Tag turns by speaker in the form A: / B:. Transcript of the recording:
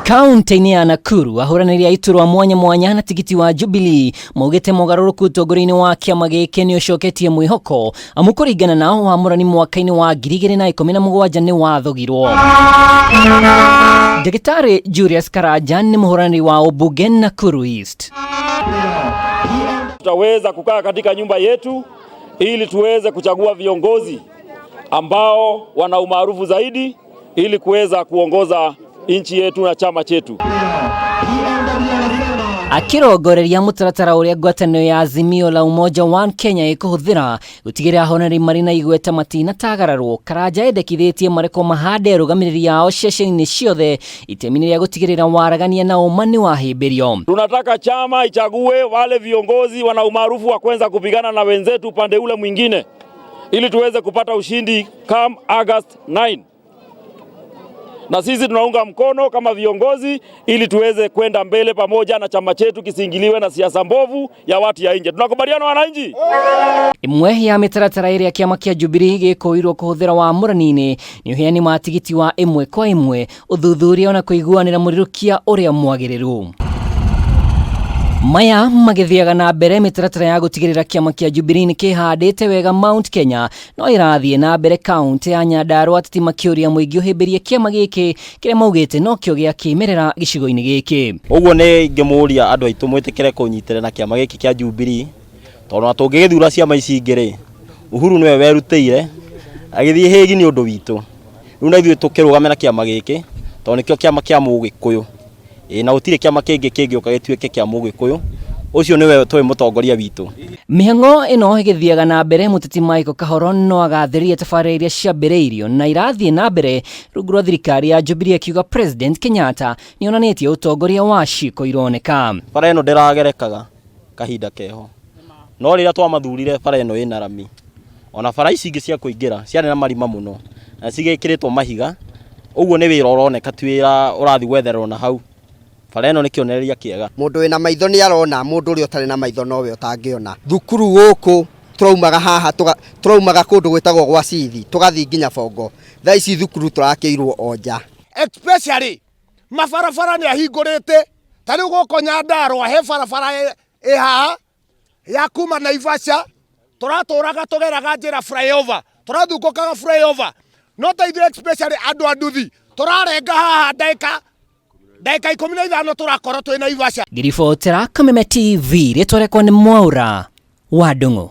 A: Kaunti-inĩ ya Nakuru ahũranĩri a iturwa mwanya mwanya na tigiti wa Jubilee maugĩte mogarũrũku ũtongoria-inĩ wa kĩama gĩkĩ nĩ ũcoketie mwĩhoko amu kũringana nao wamũrani mwaka-inĩ wa 2017 nĩ wathogirwo. Ndagĩtarĩ Julius Karanja nĩ mũhũranĩri wa ũmbunge Nakuru East.
B: Tutaweza kukaa katika nyumba yetu ili tuweze kuchagua viongozi ambao wana umaarufu zaidi ili kuweza kuongoza nchi yetu na chama chetu.
A: Akirongoreria mũtaratara ũrĩa ngwatanĩro ya Azimio la Umoja One Kenya ĩkũhũthĩra gũtigĩrĩra ahoneri marĩ na igweta matinagararwo, Karanja endekithĩtie mareko mahande rũgamĩrĩri yao ceceni-inĩ ciothe itemi-inĩ rĩa gũtigĩrĩra waragania na ũma nĩ wahĩmbĩrio.
B: Tunataka chama ichague wale viongozi wana umaarufu wa kuweza kupigana na wenzetu upande ule mwingine ili tuweze kupata ushindi come August 9. Na sisi tunaunga mkono kama viongozi ili tuweze kwenda mbele pamoja na chama chetu kisingiliwe na siasa mbovu ya watu ya nje. Tunakubaliana wananchi?
A: Imwe ya mĩtaratara ĩrĩa kĩama kĩa Jubilee gĩkũirwo kũhũthĩra wamũrani-inĩ nĩ ũheani wa tigiti wa ĩmwe kwa ĩmwe, ũthuthuria na kũiguanĩra mũrirũkia ũrĩa mwagĩrĩru. Maya magĩthiaga na mbere mĩtaratara ya gũtigĩrĩra kĩama kĩa Jubilee nĩ kĩhandĩte wega Mount Kenya no irathiĩ na mbere kaunti ya Nyandarua ateti makĩũria mũingĩ ũhĩmbĩrie kĩama gĩkĩ kĩrĩa maugĩte no kĩo gĩa kĩmerera gĩcigo-inĩ gĩkĩ.
C: Ũguo nĩ ingĩmũria andũ aitũ mwĩtĩkĩre kũnyitĩrĩra na kĩama gĩkĩ kĩa Jubilee tondũ tũngĩgĩthura ciama ici ingĩ-rĩ, Uhuru nĩwe werutĩire agĩthiĩ Hĩgi nĩ ũndũ witũ. Rĩu na ithuĩ tũkĩrũgamĩra na kĩama gĩkĩ tondũ nĩkĩo kĩama kĩa Mũgĩkũyũ. Na gũtirĩ kĩama kĩngĩ kĩngĩũka gĩtuĩke kĩa Mũgĩkũyũ. Ũcio nĩwe tũĩ mũtongoria witũ.
A: Mĩhang'o ĩno ĩgĩthiaga na mbere mũteti Michael Kahoro no agathĩrĩria tabarĩra iria ciambĩrĩirio na irathiĩ na mbere rungu rwa thirikari ya Jubilee akiuga President Kenyatta nĩonanĩtie ũtongoria wa ciĩko ironeka.
C: Bara ĩno ndĩragerekaga kahinda keho. No rĩrĩa twamathurire bara ĩno ĩna rami. Ona bara ici ingĩ cia kũingĩra ciarĩ na marima mũno. Na cigĩkĩrĩtwo mahiga. Ũguo nĩ wĩra ũroneka ti wĩra ũrathi gwetherwo na hau. Bara ĩno nĩ kĩonereria kĩega.
D: Mũndũ wĩna maitho nĩ arona, mũndũ ũrĩa ũtarĩ na maitho nowe ũtangĩona. Thukuru gũkũ turaumaga haha turaumaga kũndũ gwĩtagwo gwa Cithi tugathiĩ nginya Bongo. Thaa ici thukuru turakĩirwo o nja.
E: Especially mabarabara nĩ ahingũrĩte. Ta rĩu gũkũ Nyandarua he barabara ĩ haha ya kuma Naivasha turatũraga tũgeraga njĩra flyover tũrathungũkaga flyover no ta ithuĩ especially andũ a nduthi tũrarenga haha ndagĩka 15 turakorwo twĩ Naivasha.
A: Ngĩribotera Kameme TV rĩtwa rĩakwa nĩ Mwaura wa Ndung'u.